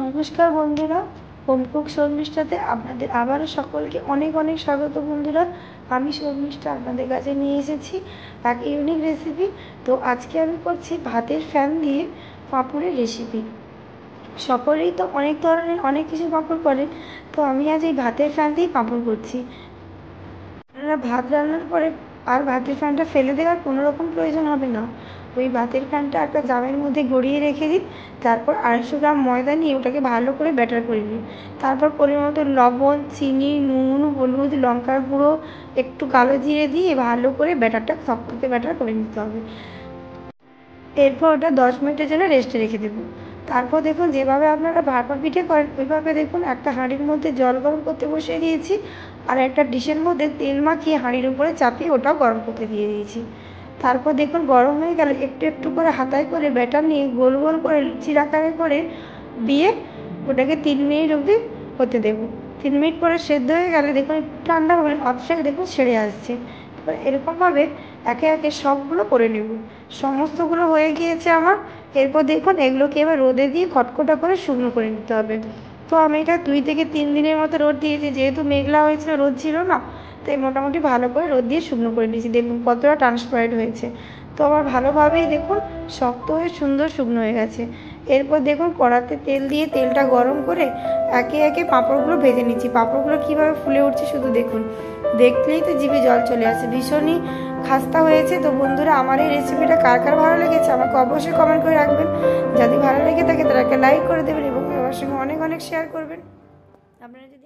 নমস্কার বন্ধুরা, home cook শর্মিষ্ঠাতে আপনাদের আবারও সকলকে অনেক অনেক স্বাগত। বন্ধুরা, আমি শর্মিষ্ঠা আপনাদের কাছে নিয়ে এসেছি এক ইউনিক রেসিপি। তো আজকে আমি করছি ভাতের ফ্যান দিয়ে পাঁপড়ের রেসিপি। সকলেই তো অনেক ধরনের অনেক কিছু পাঁপড় করে, তো আমি আজ এই ভাতের ফ্যান দিয়েই পাঁপড় করছি। আপনারা ভাত রান্নার পরে আর ভাতের ফ্যানটা ফেলে দেওয়ার কোনো রকম প্রয়োজন হবে না। ওই ভাতের ফ্যানটা একটা জামের মধ্যে গড়িয়ে রেখে দিন। তারপর 250 গ্রাম ময়দা নিয়ে ওটাকে ভালো করে ব্যাটার করে নিন। তারপর পরিমাণ মতো লবণ, চিনি, নুন, হলুদ, লঙ্কার গুঁড়ো, একটু কালো জিরে দিয়ে ভালো করে ব্যাটারটা থকথকে ব্যাটার করে নিতে হবে। এরপর ওটা 10 মিনিটের জন্য রেস্টে রেখে দেবো। তারপর দেখুন, যেভাবে আপনারা ভাপা পিঠে করেন ওইভাবে দেখুন একটা হাঁড়ির মধ্যে জল গরম করতে বসিয়ে দিয়েছি, আর একটা ডিশের মধ্যে তেল মাখিয়ে হাঁড়ির উপরে চাপিয়ে ওটাও গরম করতে দিয়ে দিয়েছি। তারপর দেখুন গরম হয়ে গেলে একটু একটু করে হাতায় করে ব্যাটার নিয়ে গোল গোল করে লুচির আকারে করে দিয়ে ওটাকে 3 মিনিট অবধি হতে দেবো। 3 মিনিট পরে সেদ্ধ হয়ে গেলে দেখুন ঠান্ডা হবে, অবশ্যই দেখুন ছেড়ে আসছে। এবার এরকমভাবে একে একে সবগুলো করে নেব। সমস্তগুলো হয়ে গিয়েছে আমার। এরপর দেখুন এগুলোকে এবার রোদে দিয়ে খটখটা করে শুকনো করে নিতে হবে। তো আমি এটা 2 থেকে 3 দিনের মতো রোদ দিয়েছি, যেহেতু মেঘলা হয়েছিল, রোদ ছিল না, তাই মোটামুটি ভালো করে রোদ দিয়ে শুকনো করে নিয়েছি। দেখুন কতটা ট্রান্সপারেন্ট হয়েছে। তো আমার ভালোভাবেই দেখুন শক্ত হয়ে সুন্দর শুকনো হয়ে গেছে। এরপর দেখুন কড়াতে তেল দিয়ে তেলটা গরম করে একে একে পাঁপড়গুলো ভেজে নিচ্ছি। পাঁপড়গুলো কীভাবে ফুলে উঠছে শুধু দেখুন, দেখলেই তো জিভে জল চলে আসে। ভীষণই খাস্তা হয়েছে। তো বন্ধুরা, আমার এই রেসিপিটা কার কার ভালো লেগেছে আমাকে অবশ্যই কমেন্ট করে রাখবেন। যদি ভালো লেগে থাকে তারা একটা লাইক করে দেবেন এবং আমার সঙ্গে অনেক অনেক শেয়ার করবেন। আপনারা যদি